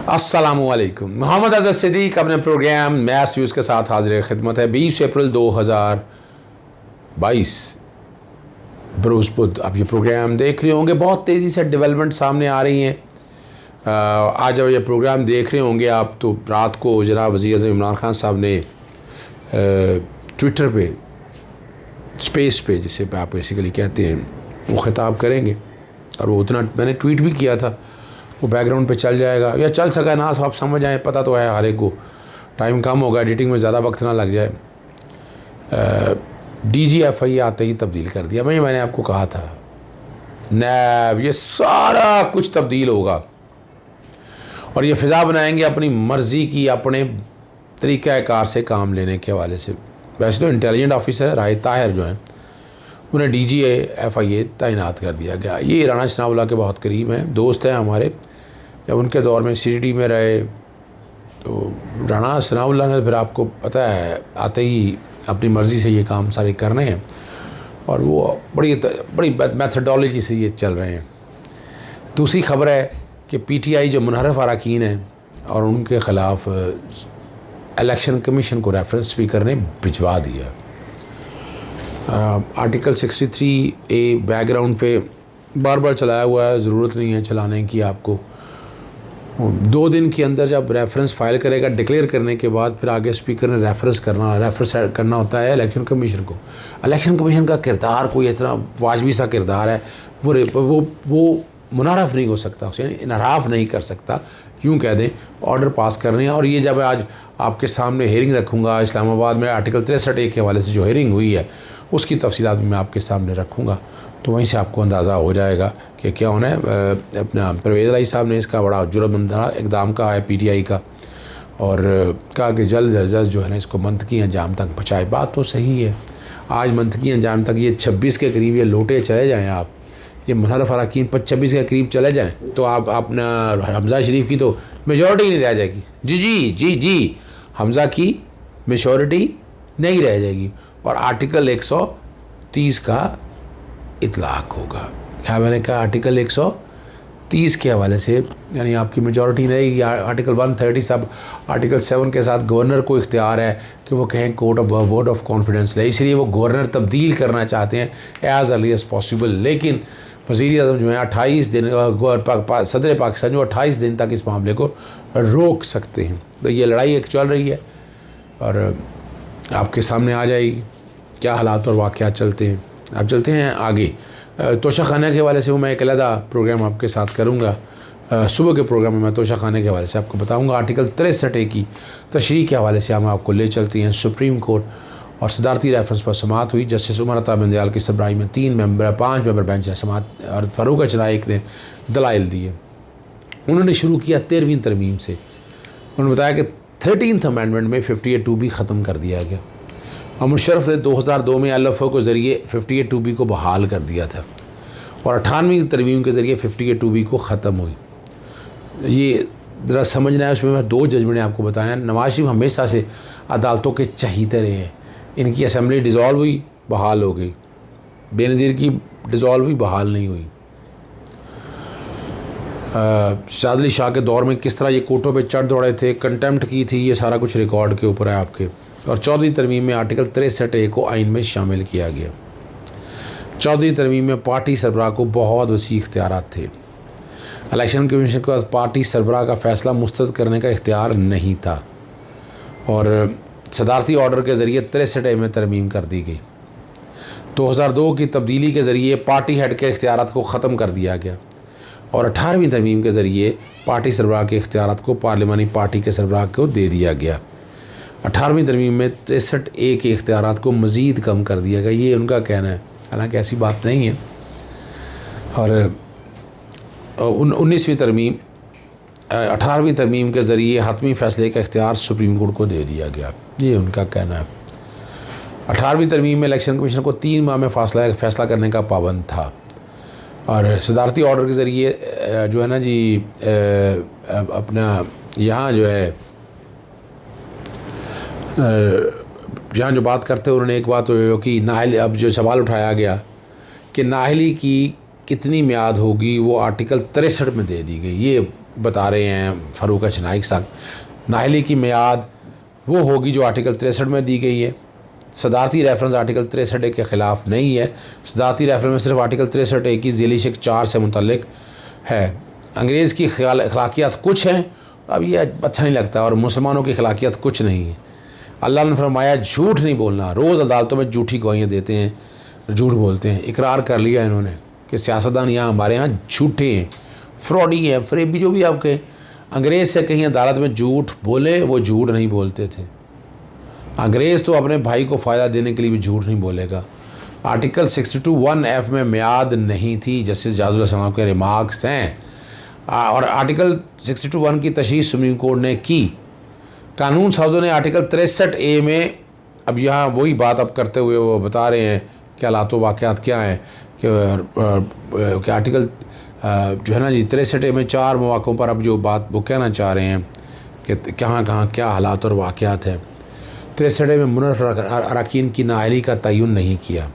अस्सलामुअलैकुम। मोहम्मद अज़हर सिद्दीक़ अपने programme maths views के साथ हाजिर खिदमत है। 20 अप्रैल 2022 बरोज़ बुध आप ये प्रोग्राम देख रहे होंगे। बहुत तेज़ी से डेवलपमेंट सामने आ रही हैं। आज जब ये प्रोग्राम देख रहे होंगे आप, तो रात को जनाब वज़ीर-ए-आज़म इमरान खान साहब ने ट्विटर पे स्पेस पे, जिसे आप बेसिकली कहते हैं, वो ख़िताब करेंगे। और वो उतना मैंने ट्वीट भी किया था, वो बैकग्राउंड पे चल जाएगा या चल सका ना, आप समझ आए। पता तो है हर एक को, टाइम कम होगा, एडिटिंग में ज़्यादा वक्त ना लग जाए। DGFI आते ही तब्दील कर दिया। मैंने आपको कहा था नैब, ये सारा कुछ तब्दील होगा और ये फ़िज़ा बनाएंगे अपनी मर्ज़ी की, अपने तरीक़ाकार से काम लेने के हवाले से। वैसे तो इंटेलिजेंट ऑफिसर राय ताहिर जो हैं, उन्हें DGFI तैनात कर दिया गया। ये राना सनाउल्लाह के बहुत करीब हैं, दोस्त हैं हमारे। जब उनके दौर में CDD में रहे तो राना सनाउल्लाह ने, फिर आपको पता है, आते ही अपनी मर्ज़ी से ये काम सारे करने हैं और वो बड़ी मैथडोलॉजी से ये चल रहे हैं। दूसरी खबर है कि PTI जो मुनहरफ अरकान हैं और उनके ख़िलाफ़ इलेक्शन कमीशन को रेफरेंस स्पीकर ने भिजवा दिया। आर्टिकल 63A बैकग्राउंड पे बार बार चलाया हुआ है, ज़रूरत नहीं है चलाने की आपको। 2 दिन के अंदर जब रेफरेंस फ़ाइल करेगा डिक्लेयर करने के बाद, फिर आगे स्पीकर ने रेफरेंस करना होता है इलेक्शन कमीशन को। इलेक्शन कमीशन का किरदार कोई इतना वाजबी सा किरदार है, वो मुनारफ नहीं हो सकता, उसे इनराफ नहीं कर सकता, यूँ कह दें। ऑर्डर पास करने हैं। और ये जब आज आपके सामने हेयरिंग रखूँगा इस्लामाबाद में, आर्टिकल 63A के हवाले से जो हेयरिंग हुई है उसकी तफसीलात भी मैं आपके सामने रखूँगा, तो वहीं से आपको अंदाज़ा हो जाएगा कि क्या होना है। अपना परवेज़ इलाही साहब ने इसका बड़ा जुर्मंदाना इक़दाम कहा है PTI का, और कहा कि जल्द अज जल्द जो है ना इसको मंतकी अंजाम तक पहुँचाए। बात तो सही है, आज मंतकी अंजाम तक ये 26 के करीब ये लोटे चले जाएँ, आप ये मुनहरफ अरकान 26 के करीब चले जाएँ, तो आप अपना हमज़ा शरीफ की तो मेजॉरिटी नहीं रह जाएगी। जी हमज़ा की मेजॉरिटी नहीं रह जाएगी और आर्टिकल 130 का इतलाक़ होगा। क्या मैंने कहा? आर्टिकल 130 के हवाले से, यानी आपकी मेजॉरिटी रहेगी। आर्टिकल 130 सब आर्टिकल 7 के साथ गवर्नर को इख्तियार है कि वो कहें court of vote of confidence ले, इसलिए वो गवर्नर तब्दील करना चाहते हैं एज़ अर्ली एज़ पॉसिबल। लेकिन वज़ीर-ए-आज़म जो है 28 दिन, सदर पाकिस्तान जो 28 दिन तक इस मामले को रोक सकते हैं। तो ये लड़ाई एक चल रही है और आपके सामने आ जाएगी क्या हालात और वाक़यात चलते हैं। अब चलते हैं आगे। तोशाखाना के हवाले से वो मैं एक अलग प्रोग्राम आपके साथ करूँगा। सुबह के प्रोग्राम में मैं तोशाखाने के हवाले से आपको बताऊँगा। आर्टिकल 63A की तशरीह के हवाले से हम आपको ले चलते हैं सुप्रीम कोर्ट, और सदारती रेफरेंस पर समाअत हुई। जस्टिस उमर अता बिंदयाल की सरबराही में 5 मेंबर बेंच ने समाअत, और फ़ारूक अचनाइक ने दलाइल दिए। उन्होंने शुरू किया 13वीं तरमीम से। उन्होंने बताया कि 13th अमेंडमेंट में 58(2)B ख़त्म कर दिया गया और मुशर्रफ ने 2002 में LFO के ज़रिए 58(2)B को बहाल कर दिया था और 98वीं तरमीम के ज़रिए 58(2)B को ख़त्म हुई। ये ज़रा समझना है। उसमें मैं 2 जजमेंट आपको बताया। नवाज शरीफ हमेशा से अदालतों के चहीते रहे हैं। इनकी असम्बली डिज़ोल्व हुई, बहाल हो गई। बेनज़ीर की डिज़ोल्व हुई, बहाल नहीं हुई। शादली शाह के दौर में किस तरह ये कोर्टों पे चढ़ दौड़े थे, कंटेम्प्ट की थी, ये सारा कुछ रिकॉर्ड के ऊपर है आपके। और 14वीं तरमीम में आर्टिकल 63A को आइन में शामिल किया गया। 14वीं तरमीम में पार्टी सरबराह को बहुत वसी इख्तियारात थे। इलेक्शन कमीशन के पास पार्टी सरबराह का फ़ैसला मुस्तरद करने का इख्तियार नहीं था और सदारती ऑर्डर के ज़रिए 63A में तरमीम कर दी गई। 2002 की तब्दीली के ज़रिए पार्टी हेड के इख्तियारात को ख़त्म कर दिया गया और 18वीं तरमीम के ज़रिए पार्टी सरबराह के इख्तियारात को पार्लिमानी पार्टी के सरबराह को दे दिया गया। 18वीं तरमीम में 63A के इख्तियारात को मज़ीद कम कर दिया गया, ये उनका कहना है, हालांकि ऐसी बात नहीं है। और 19वीं तरमीम 18वीं तरमीम के ज़रिए हतमी फ़ैसले का इख्तियार सुप्रीम कोर्ट को दे दिया गया, ये उनका कहना है। 18वीं तरमीम में इलेक्शन कमीशन को 3 माह में फ़ैसला करने का पाबंद था और सदारती ऑर्डर के ज़रिए जो है ना जी, अपना यहाँ जो है जहाँ जो बात करते हैं, उन्होंने एक बात कि नाहल, अब जो सवाल उठाया गया कि नाहली की कितनी मियाद होगी, वो आर्टिकल 63 में दे दी गई। ये बता रहे हैं फ़ारूक शनाइक साहब, नाहली की मियाद वो होगी जो आर्टिकल 63 में दी गई है। सदारती रेफरेंस आर्टिकल 63 के ख़िलाफ़ नहीं है। सदारती रेफरेंस में सिर्फ आर्टिकल 63 की ज़ीली शिक 4 से मुतल्लिक है। अंग्रेज़ की अखलाकियात कुछ हैं, अब ये अच्छा नहीं लगता, और मुसलमानों की अखलाकियात कुछ नहीं है। अल्लाह ने फरमाया झूठ नहीं बोलना। रोज़ अदालतों में झूठी गवाहियाँ देते हैं, झूठ बोलते हैं। इकरार कर लिया इन्होंने कि सियासतदान यहाँ हमारे यहाँ झूठे हैं, फ्रॉडी हैं, फरेबी, जो भी आपके। अंग्रेज़ से कहीं अदालत में झूठ बोले, वो झूठ नहीं बोलते थे। अंग्रेज़ तो अपने भाई को फ़ायदा देने के लिए भी झूठ नहीं बोलेगा। आर्टिकल 62(1)(f) में मियाद नहीं थी, जस्टिस जाजुल इस्लाम के रिमार्क्स हैं। और आर्टिकल 62(1) की तशरीह सुप्रीम कोर्ट ने की। कानून साजों ने आर्टिकल 63A में, अब यहाँ वही बात अब करते हुए वो बता रहे हैं कि हालात वाक़यात क्या हैं कि आर्टिकल जो है ना जी 63A में 4 मौक़ों पर अब जो बात वो कहना चाह रहे हैं कि कहाँ क्या हालात और वाक़यात हैं। 63A में मुनफ़रद अरकान की नाअहली का तयन नहीं किया।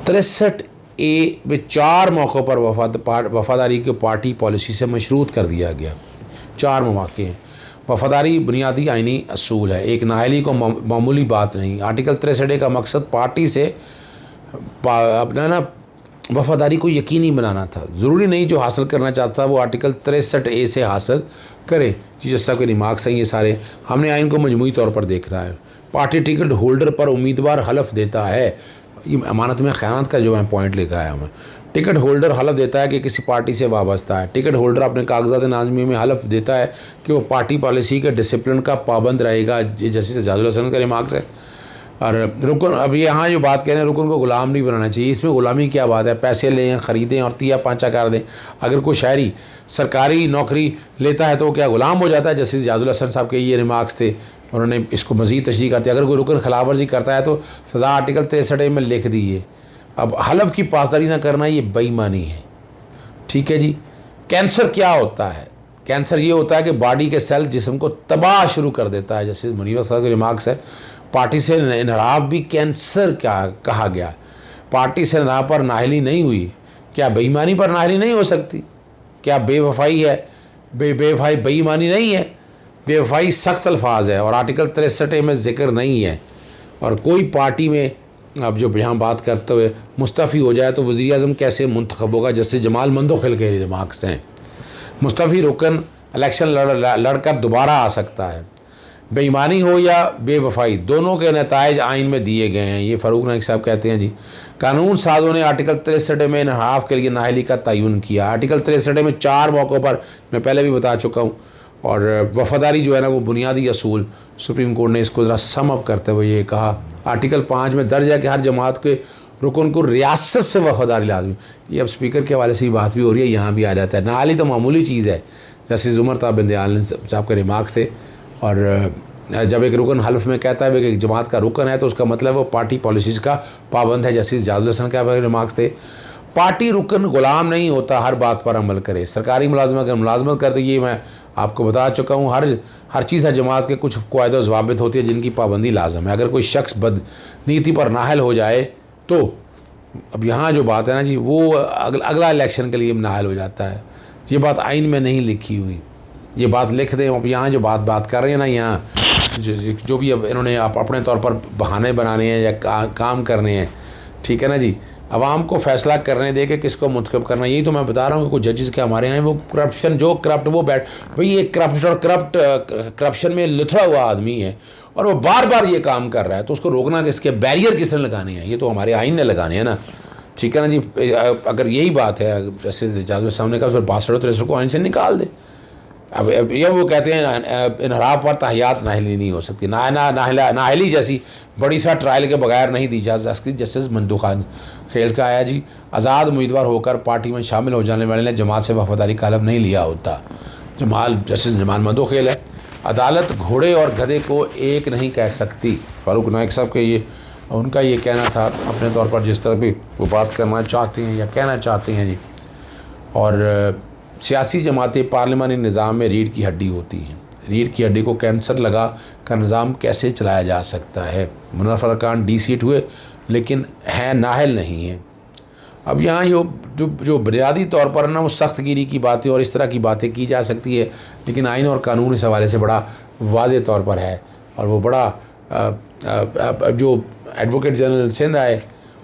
63A में 4 मौक़ों पर वफ़ादारी को पार्टी पॉलिसी से मशरूत कर दिया गया। 4 मौक़े हैं। वफ़ादारी बुनियादी आइनी असूल है, एक नाअहली को मामूली बात नहीं। आर्टिकल 63A का मकसद पार्टी से अपना ना वफ़ादारी को यकीनी बनाना था। ज़रूरी नहीं जो हासिल करना चाहता वो आर्टिकल 63A से हासिल करे। जी जैसा के रिमार्क्स हैं ये सारे, हमने आइन को मजमूई तौर पर देख रहा है। पार्टी टिकट होल्डर पर उम्मीदवार हलफ देता है, ये अमानत में ख़यानत का जो है पॉइंट लिखा है हमें। टिकट होल्डर हलफ देता है कि किसी पार्टी से वाबस्ता है। टिकट होल्डर अपने कागजात नाज़मी में हलफ देता है कि वो पार्टी पॉलिसी के डिसिप्लिन का पाबंद रहेगा। जैसे जाजुल हसन का रिमार्क्स है। और रुकन, अब यहाँ जो बात कह रहे हैं रुकन को ग़ुलाम नहीं बनाना चाहिए, इसमें ग़ुलामी क्या बात है? पैसे लें, ख़रीदें और तिया पाँचा कर दें। अगर कोई शहरी सरकारी नौकरी लेता है तो क्या ग़ुलाम हो जाता है? जस्टिस जाजुल हसन साहब के ये रिमार्क्स थे, उन्होंने इसको मज़ीद तशरीह करते। अगर कोई रुकन खिलाफ वर्जी करता है तो सज़ा आर्टिकल 63A में लिख दी है। अब हलफ की पासदारी ना करना ये बेईमानी है, ठीक है जी। कैंसर क्या होता है? कैंसर ये होता है कि बॉडी के सेल जिस्म को तबाह शुरू कर देता है। जैसे मुनीर साहब के रिमार्क्स है, पार्टी से इनहराफ भी कैंसर क्या कहा गया। पार्टी से ना पर नाहली नहीं हुई, क्या बेईमानी पर नाहली नहीं हो सकती? क्या बेवफाई है? बेवफाई बेईमानी नहीं है। बेवफाई सख्त अल्फाज है और आर्टिकल 63A में ज़िक्र नहीं है। और कोई पार्टी में अब जो यहाँ बात करते हुए मुस्तफ़ी हो जाए तो वज़ीर आज़म कैसे मुंतखब होगा? जैसे जमाल मंदोखिल के रिमार्क्स हैं। मुस्तफ़ी रुकन इलेक्शन लड़कर दोबारा आ सकता है। बेईमानी हो या बेवफाई, दोनों के नताइज आइन में दिए गए हैं, ये फ़ारूक नाइक साहब कहते हैं जी। कानून साजों ने आर्टिकल 63A में इनहाफ के लिए नाअहली का तयन किया। आर्टिकल 63A में 4 मौक़ों पर मैं पहले भी बता चुका हूँ। और वफ़ादारी जो है ना वो बुनियादी असूल, सुप्रीम कोर्ट ने इसको ज़रा सम अप करते हुए ये कहा। आर्टिकल 5 में दर्ज है कि हर जमात के रुकन को रियासत से वफ़ादारी लाजमी। ये अब स्पीकर के हवाले से ही बात भी हो रही है, यहाँ भी आ जाता है। नाअहली तो मामूली चीज़ है। जैसे उमर ताब बिन दयाल साहब के रिमार्क्स थे। और जब एक रुकन हल्फ में कहता है कि एक जमात का रुकन है तो उसका मतलब वो पार्टी पॉलिसीज़ का पाबंद है। जस्टिस जाजुल हसन के रिमार्क्स थे। पार्टी रुकन ग़ुलाम नहीं होता, हर बात पर अमल करे। सरकारी मुलाजमत अगर मुलाजमत करते, ये मैं आपको बता चुका हूँ, हर चीज़ है जमात के कुछ क़वायद व ज़वाबित होती है जिनकी पाबंदी लाजम है। अगर कोई शख्स बदनीति पर नाहल हो जाए तो अब यहाँ जो बात है ना जी वो अगला इलेक्शन के लिए नाहल हो जाता है। ये बात आइन में नहीं लिखी हुई, ये बात लिख दें। अब यहाँ जो बात कर रहे हैं ना, यहाँ जो भी अब इन्होंने अपने तौर पर बहाने बनाने हैं या काम करने हैं, ठीक है ना जी। आवाम को फ़ैसला करने दे के किसको मुंतखब करना, यही तो मैं बता रहा हूँ कि कुछ जजेस के हमारे यहाँ वो करप्शन, जो करप्ट वो बैठ भाई, ये करप्शन में लुथरा हुआ आदमी है और वो बार बार ये काम कर रहा है, तो उसको रोकना किसके, बैरियर किसने लगाने हैं? ये तो हमारे आइन ने लगाने हैं ना, ठीक है ना जी। अगर यही बात है, जैसे जाजुल साहब ने कहा, फिर 62-63 को आइन से निकाल दे। अब ये वो कहते हैं इनहराफ पर तहयात नाहली नहीं हो सकती। नाहली जैसी बड़ी सा ट्रायल के बगैर नहीं दी जा सकती। जस्टिस मंदू खान खेल का आया जी, आज़ाद उम्मीदवार होकर पार्टी में शामिल हो जाने वाले ने जमात से वफादारी का हलफ नहीं लिया होता। जस्टिस जमाल मंदो खेल है। अदालत घोड़े और गधे को एक नहीं कह सकती। फ़ारूक नाइक साहब के ये उनका ये कहना था अपने तौर पर, जिस तरह भी वो बात करना चाहते हैं या कहना चाहते हैं जी। और सियासी जमातें पार्लिमानी निज़ाम में रीढ़ की हड्डी होती हैं। रीढ़ की हड्डी को कैंसर लगा कर निज़ाम कैसे चलाया जा सकता है? मुनफ़रद अरकान डी सीट हुए लेकिन हैं नाहल नहीं हैं। अब यहाँ जो बुनियादी तौर पर ना वो सख्त गिरी की बातें और इस तरह की बातें की जा सकती है, लेकिन आइन और कानून इस हवाले से बड़ा वाज़े तौर पर है। और वो बड़ा जो एडवोकेट जनरल सिंध आए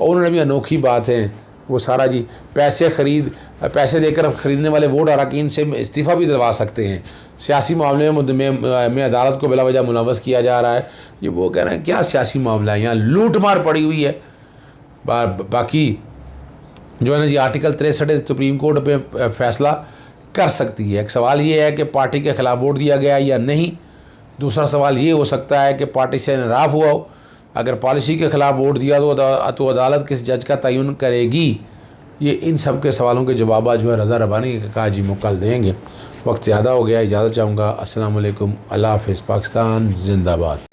और उन्होंने भी अनोखी बात है, वो सारा जी पैसे देकर ख़रीदने वाले वोट अरकान से इस्तीफ़ा भी दिलवा सकते हैं। सियासी मामले में अदालत को बिला वजह मुलव्वस किया जा रहा है। ये वो कह रहे हैं क्या सियासी मामला है, यहाँ लूट मार पड़ी हुई है। बाकी जो है ना जी आर्टिकल 63 सुप्रीम कोर्ट पे फैसला कर सकती है। एक सवाल ये है कि पार्टी के ख़िलाफ़ वोट दिया गया या नहीं। दूसरा सवाल ये हो सकता है कि पार्टी से इनराफ हुआ हो। अगर पॉलिसी के ख़िलाफ़ वोट दिया तो अदालत किस जज का तयन करेगी। ये इन सब के सवालों के जवाब जो है रज़ा रबानी के कहा जी मुकल देंगे। वक्त ज़्यादा हो गया, इजाज़त चाहूँगा। अस्सलाम वालेकुम, अल्लाह हाफ़िज़, पाकिस्तान जिंदाबाद।